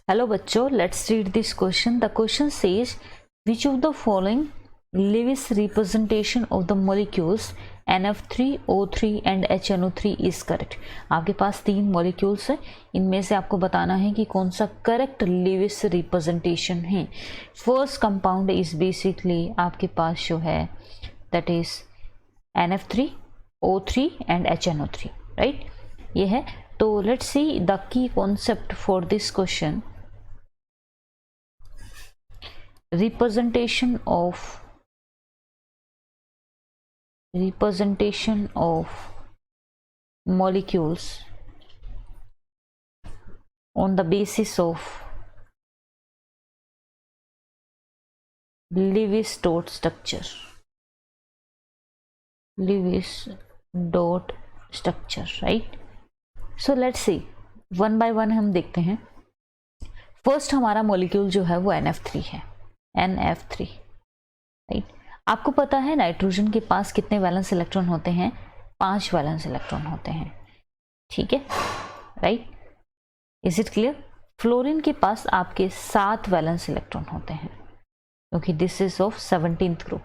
Hello बच्चों, let's read this question. The question says which of the following Lewis representation of the molecules NF3, O3 and HNO3 is correct. आपके पास 3 molecules हैं, इनमें से आपको बताना है कि कौन सा करेक्ट Lewis रिप्रेजेंटेशन है. फर्स्ट कंपाउंड इज बेसिकली आपके पास जो है that is NF3, O3 and HNO3, right. ये है. तो let's see the key concept for this question. representation of molecules on the basis of Lewis dot structure. Right. So let's see one by one हम देखते हैं. First हमारा molecule जो है वो NF3 है. NF3, right. आपको पता है नाइट्रोजन के पास कितने वैलेंस इलेक्ट्रॉन होते हैं? 5 वैलेंस इलेक्ट्रॉन होते हैं, ठीक है, right. Is it clear? Fluorine के पास आपके 7 वैलेंस इलेक्ट्रॉन होते हैं क्योंकि this is of 17th group.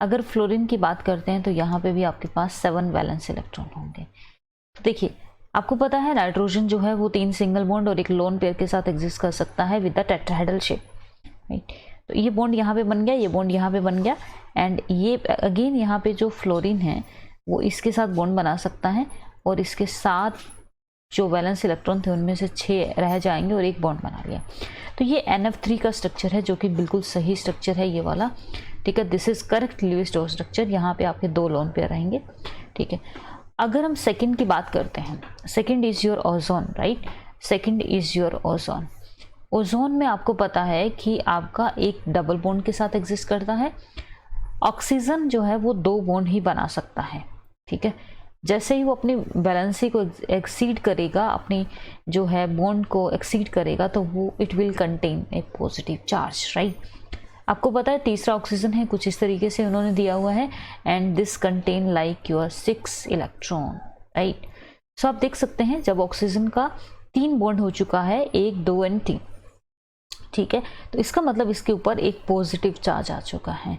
अगर फ्लोरीन की बात करते हैं तो यहाँ पे भी आपके पास 7 वैलेंस इलेक्ट्रॉन होंगे. तो देखिए, आपको पता है नाइट्रोजन जो है वो 3 सिंगल बॉन्ड और एक लोन पेयर के साथ एग्जिस्ट कर सकता है with the tetrahedral shape, right. तो ये बॉन्ड यहाँ पे बन गया, ये बॉन्ड यहाँ पे बन गया, एंड ये अगेन यहाँ पे जो फ्लोरीन है वो इसके साथ बॉन्ड बना सकता है और इसके साथ जो वैलेंस इलेक्ट्रॉन थे उनमें से 6 रह जाएंगे और एक बॉन्ड बना लिया. तो ये NF3 का स्ट्रक्चर है जो कि बिल्कुल सही स्ट्रक्चर है, ये वाला, ठीक है. This is correct Lewis dot structure. यहाँ पे आपके 2 लोन पेयर रहेंगे, ठीक है. अगर हम सेकंड की बात करते हैं, second is your ozone, right. Second is your ozone. Ozone में आपको पता है कि आपका एक डबल बॉन्ड के साथ एग्जिस्ट करता है. ऑक्सीजन जो है वो 2 बॉन्ड ही बना सकता है, ठीक है. जैसे ही वो अपनी बैलेंसी को एक्सीड करेगा, अपनी जो है बॉन्ड को एक्सीड करेगा, तो वो it will contain a positive charge, right. आपको पता है तीसरा ऑक्सीजन है, कुछ इस तरीके से उन्होंने दिया हुआ है, and this contain like your 6 electron, right. So आप देख सकते हैं जब ऑक्सीजन का 3 बॉन्ड हो चुका है, 1, 2 एंड 3, ठीक है, तो इसका मतलब इसके ऊपर एक पॉजिटिव चार्ज आ चुका है.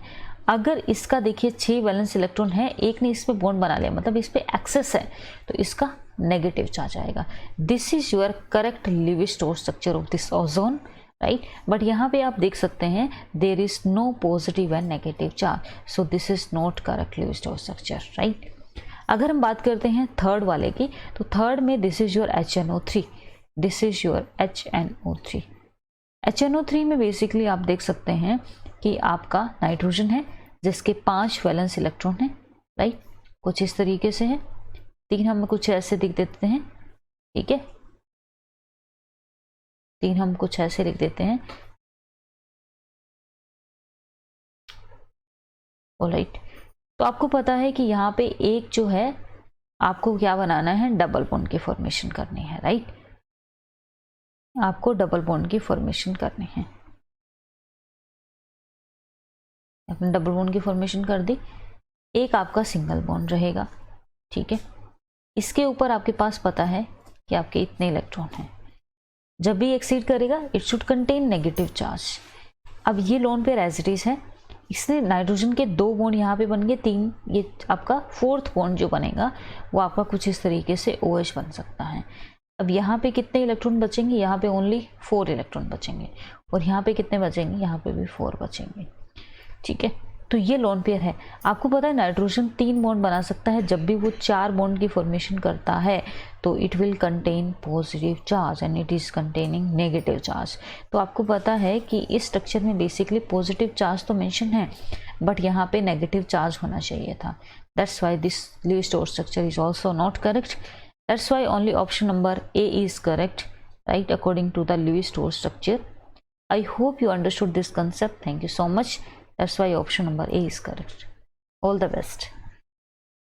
अगर इसका देखिए 6 वैलेंस इलेक्ट्रॉन है, एक ने इस पे बॉन्ड बना लिया, मतलब इस पे एक्सेस है, तो इसका नेगेटिव चार्ज आएगा. This is your correct Lewis dot structure of this ozone, right. But यहाँ पे आप देख सकते हैं there is no positive and negative charge, so this is not correct Lewis dot structure, right. अगर हम बात करते हैं थर्ड वाले की, तो थर्ड में this is your HNO3. This is your HNO3. HNO3 में बेसिकली आप देख सकते हैं कि आपका नाइट्रोजन है जिसके 5 वैलेंस इलेक्ट्रॉन हैं, राइट. कुछ इस तरीके से है. 3 हम कुछ ऐसे लिख देते हैं, ठीक है. 3 हम कुछ ऐसे लिख देते हैं, ऑलराइट. तो आपको पता है कि यहाँ पे एक जो है आपको क्या बनाना है, डबल बॉन्ड की फॉर्मेशन करनी है, राइट. आपको डबल बॉन्ड की फॉर्मेशन करनी है. आपने डबल बॉन्ड की फॉर्मेशन कर दी. एक आपका सिंगल बॉन्ड रहेगा, ठीक है. इसके ऊपर आपके पास पता है कि आपके इतने इलेक्ट्रॉन हैं. जब भी एक्सीड करेगा it should contain negative charge. अब ये lone pair as it is है. इसने नाइट्रोजन के 2 बॉन्ड यहाँ पे बन गए, 3, ये आपका 4th बॉन्ड जो बनेगा वो आपका कुछ इस तरीके से OH बन सकता है. अब यहाँ पे कितने इलेक्ट्रॉन बचेंगे? यहाँ पे ओनली 4 इलेक्ट्रॉन बचेंगे. और यहाँ पे कितने बचेंगे? यहाँ पे भी 4 बचेंगे, ठीक है. तो ये लोन पेयर है. आपको पता है नाइट्रोजन 3 बॉन्ड बना सकता है. जब भी वो 4 बॉन्ड की फॉर्मेशन करता है तो it will contain positive charge and it is containing negative charge. तो आपको पता है कि इस स्ट्रक्चर में बेसिकली पॉजिटिव चार्ज तो मेंशन है, बट यहाँ पे नेगेटिव चार्ज होना चाहिए था. That's why this Lewis dot structure is also not correct. That's why only option number A is correct, right, according to the Lewis dot structure. I hope you understood this concept. Thank you so much. That's why option number A is correct. All the best.